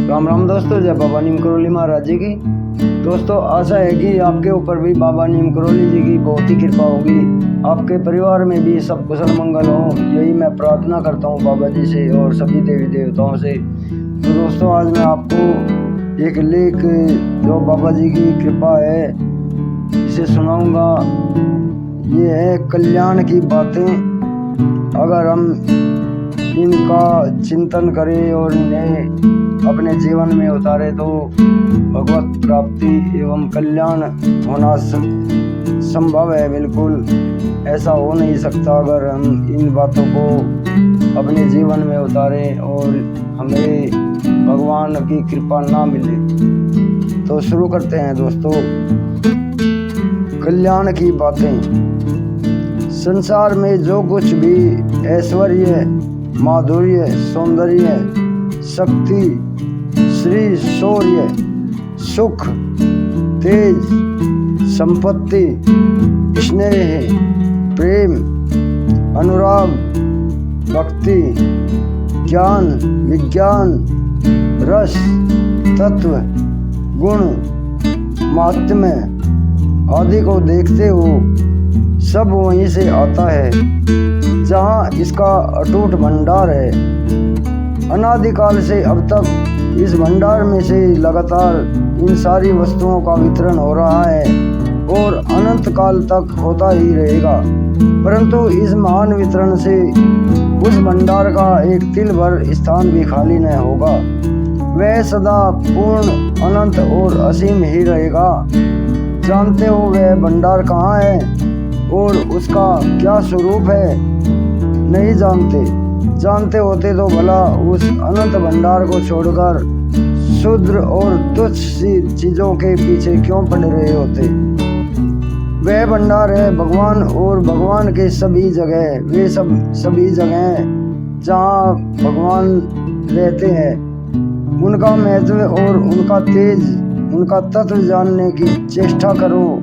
राम राम दोस्तों, जय बाबा नीम करोली महाराज जी की। दोस्तों, आशा है कि आपके ऊपर भी बाबा नीम करोली जी की बहुत ही कृपा होगी, आपके परिवार में भी सब कुशल मंगल हो, यही मैं प्रार्थना करता हूँ बाबा जी से और सभी देवी देवताओं से। तो दोस्तों, आज मैं आपको एक लेख जो बाबा जी की कृपा है इसे सुनाऊंगा। ये है कल्याण की बातें। अगर हम इनका चिंतन करें और इन्हें अपने जीवन में उतारे तो भगवत प्राप्ति एवं कल्याण होना संभव है। बिल्कुल ऐसा हो नहीं सकता अगर हम इन बातों को अपने जीवन में उतारें और हमें भगवान की कृपा ना मिले। तो शुरू करते हैं दोस्तों। कल्याण की बातें। संसार में जो कुछ भी ऐश्वर्य, माधुर्य, सौंदर्य, शक्ति, श्री, शौर्य, सुख, तेज, संपत्ति, स्नेह, प्रेम, अनुराग, भक्ति, ज्ञान, विज्ञान, रस, तत्व, गुण, महात्म्य आदि को देखते हो, सब वहीं से आता है जहाँ इसका अटूट भंडार है। अनादिकाल से अब तक इस भंडार में से लगातार इन सारी वस्तुओं का वितरण हो रहा है और अनंत काल तक होता ही रहेगा। परंतु इस महान वितरण से उस भंडार का एक तिल भर स्थान भी खाली न होगा। वह सदा पूर्ण, अनंत और असीम ही रहेगा। जानते हो वह भंडार कहाँ है और उसका क्या स्वरूप है? नहीं जानते। जानते होते तो भला उस अनंत भंडार को छोड़कर क्षुद्र और तुच्छ सी चीजों के पीछे क्यों पड़ रहे होते। वह भंडार है भगवान, और भगवान के सभी जगह, वे सभी जगह जहाँ भगवान रहते हैं, उनका महत्व और उनका तेज, उनका तत्व जानने की चेष्टा करो।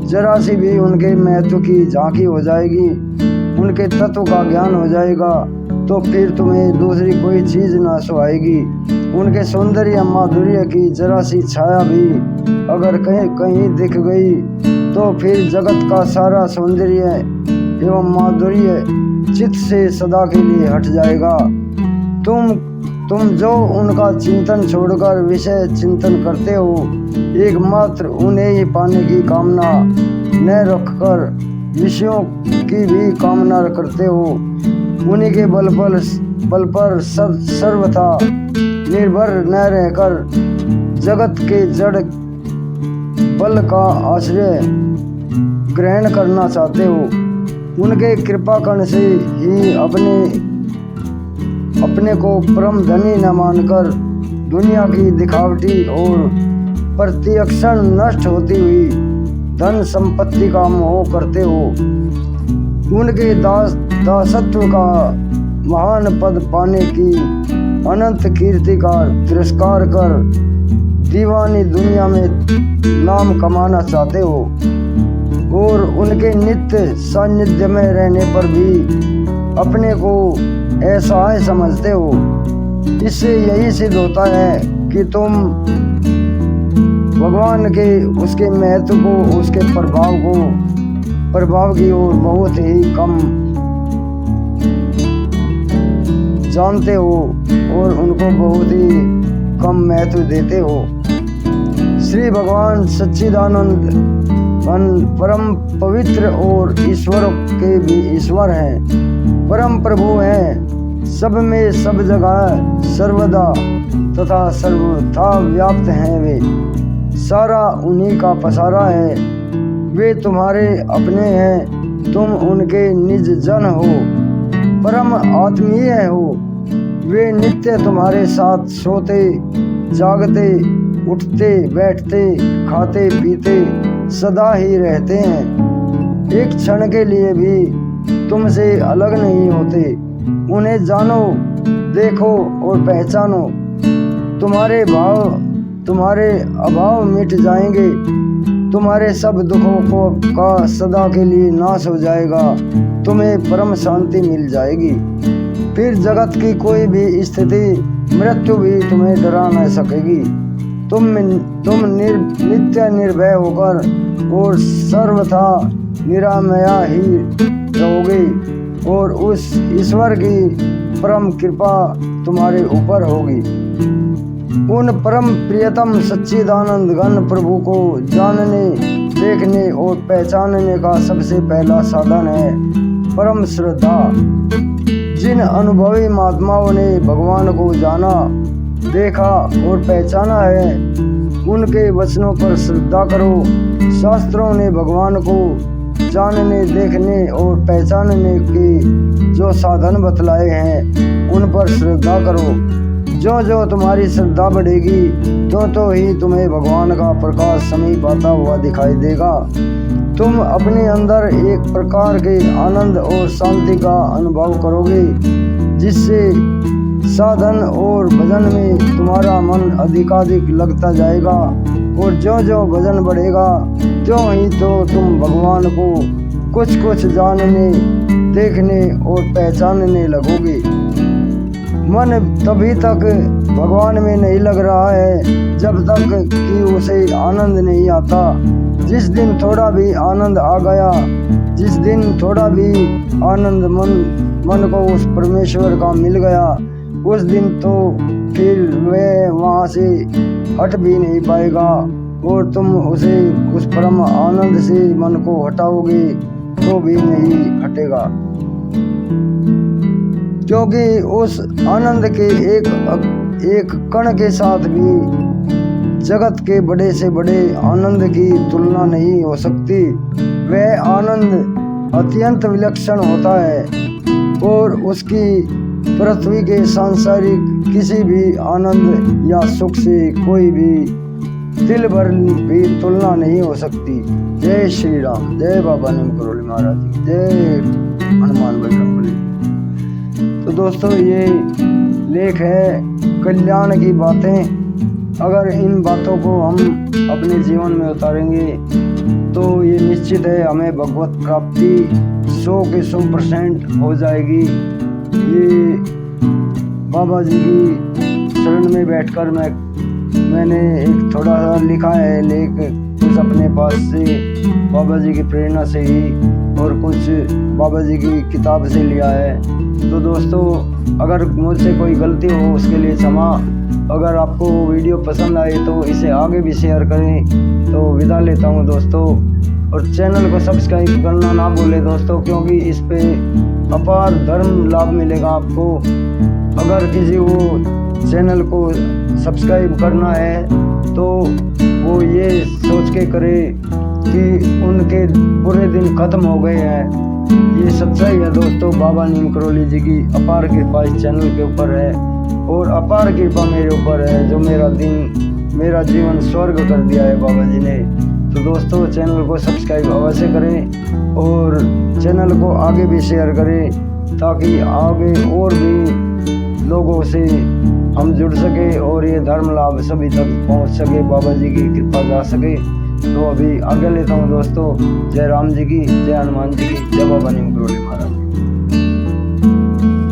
जरा सी भी उनके महत्व की झांकी हो जाएगी, उनके तत्व का ज्ञान हो जाएगा, तो फिर तुम्हें दूसरी कोई चीज ना सुहाएगी। उनके सौंदर्य, माधुर्य की जरा सी छाया भी अगर कहीं कहीं दिख गई तो फिर जगत का सारा सौंदर्य एवं माधुर्य चित्त से सदा के लिए हट जाएगा। तुम जो उनका चिंतन छोड़कर विषय चिंतन करते हो, एकमात्र उन्हें ही पाने की कामना न रखकर विषयों की भी कामना करते हो, उन्हीं के बल पर सर्वथा निर्भर न रहकर जगत के जड़ बल का आश्रय ग्रहण करना चाहते हो। उनके कृपा कर्ण से ही अपने को परम धनी न मानकर दुनिया की दिखावटी और प्रतिक्षण नष्ट होती हुई धन संपत्ति का मोह करते हो। उनके दासत्व का महान पद पाने की अनंत कीर्ति का तिरस्कार कर दीवानी दुनिया में नाम कमाना चाहते हो और उनके नित्य सानिध्य में रहने पर भी अपने को असहाय समझते हो। इससे यही सिद्ध होता है कि तुम भगवान के, उसके महत्व को, उसके प्रभाव की ओर बहुत ही कम जानते हो और उनको बहुत ही कम महत्व देते हो। श्री भगवान सच्चिदानंद परम पवित्र और ईश्वर के भी ईश्वर हैं, परम प्रभु हैं, सब में सब जगह सर्वदा तथा सर्वथा व्याप्त हैं। वे सारा उन्हीं का पसारा है। वे तुम्हारे अपने हैं, तुम उनके निज जन हो, परम आत्मीय हो। वे नित्य तुम्हारे साथ सोते, जागते, उठते, बैठते, खाते, पीते सदा ही रहते हैं। एक क्षण के लिए भी तुमसे अलग नहीं होते। उन्हें जानो, देखो और पहचानो। तुम्हारे अभाव मिट जाएंगे, तुम्हारे सब दुखों का सदा के लिए नाश हो जाएगा, तुम्हें परम शांति मिल जाएगी। फिर जगत की कोई भी स्थिति मृत्यु भी तुम्हें डरा न सकेगी। तुम नित्य निर्भय होकर और सर्वथा निरामया ही रहोगे और उस ईश्वर की परम कृपा तुम्हारे ऊपर होगी। उन परम प्रियतम सच्चिदानंद घन प्रभु को जानने, देखने और पहचानने का सबसे पहला साधन है परम श्रद्धा। जिन अनुभवी महात्माओं ने भगवान को जाना, देखा और पहचाना है, उनके वचनों पर श्रद्धा करो। शास्त्रों ने भगवान को जानने, देखने और पहचानने के जो साधन बतलाए हैं, उन पर श्रद्धा करो। जो जो तुम्हारी श्रद्धा बढ़ेगी, तो ही तुम्हें भगवान का प्रकाश समीप आता हुआ दिखाई देगा। तुम अपने अंदर एक प्रकार के आनंद और शांति का अनुभव करोगे, जिससे साधन और भजन में तुम्हारा मन अधिकाधिक लगता जाएगा। और जो जो भजन बढ़ेगा, त्यों ही तो तुम भगवान को कुछ कुछ जानने, देखने और पहचानने लगोगे। मन तभी तक भगवान में नहीं लग रहा है जब तक कि उसे आनंद नहीं आता। जिस दिन थोड़ा भी आनंद आ गया, जिस दिन थोड़ा भी आनंद मन को उस परमेश्वर का मिल गया, उस दिन तो फिर वह वहाँ से हट भी नहीं पाएगा और तुम उस परम आनंद से मन को हटाओगे तो भी नहीं हटेगा। क्योंकि उस आनंद के एक कण के साथ भी जगत के बड़े से बड़े आनंद की तुलना नहीं हो सकती। वह आनंद अत्यंत विलक्षण होता है और उसकी पृथ्वी के सांसारिक किसी भी आनंद या सुख से कोई भी तिल भर भी तुलना नहीं हो सकती। जय श्री राम, जय बाबा नीम करोली महाराज, जय हनुमान बजरंगबली। तो दोस्तों, ये लेख है कल्याण की बातें। अगर इन बातों को हम अपने जीवन में उतारेंगे तो ये निश्चित है हमें भगवत प्राप्ति 100 के 100% हो जाएगी। ये बाबा जी की शरण में बैठकर मैंने एक थोड़ा सा लिखा है लेख, कुछ अपने पास से बाबा जी की प्रेरणा से ही और कुछ बाबा जी की किताब से लिया है। तो दोस्तों, अगर मुझसे कोई गलती हो उसके लिए क्षमा। अगर आपको वीडियो पसंद आए तो इसे आगे भी शेयर करें। तो विदा लेता हूँ दोस्तों, और चैनल को सब्सक्राइब करना ना भूलें दोस्तों, क्योंकि इस पे अपार धर्म लाभ मिलेगा आपको। अगर किसी को चैनल को सब्सक्राइब करना है तो वो ये सोच के करे कि उनके बुरे दिन खत्म हो गए हैं। ये सच्चाई है दोस्तों। बाबा नीम करोली जी की अपार कृपा इस चैनल के ऊपर है और अपार कृपा मेरे ऊपर है, जो मेरा जीवन स्वर्ग कर दिया है बाबा जी ने। तो दोस्तों, चैनल को सब्सक्राइब अवश्य करें और चैनल को आगे भी शेयर करें, ताकि आगे और भी लोगों से हम जुड़ सके और ये धर्म लाभ सभी तक पहुंच सके, बाबा जी की कृपा जा सके। तो अभी आगे लेता हूँ दोस्तों। जय राम जी की, जय हनुमान जी की, जय बाबा नीम करोली महाराज।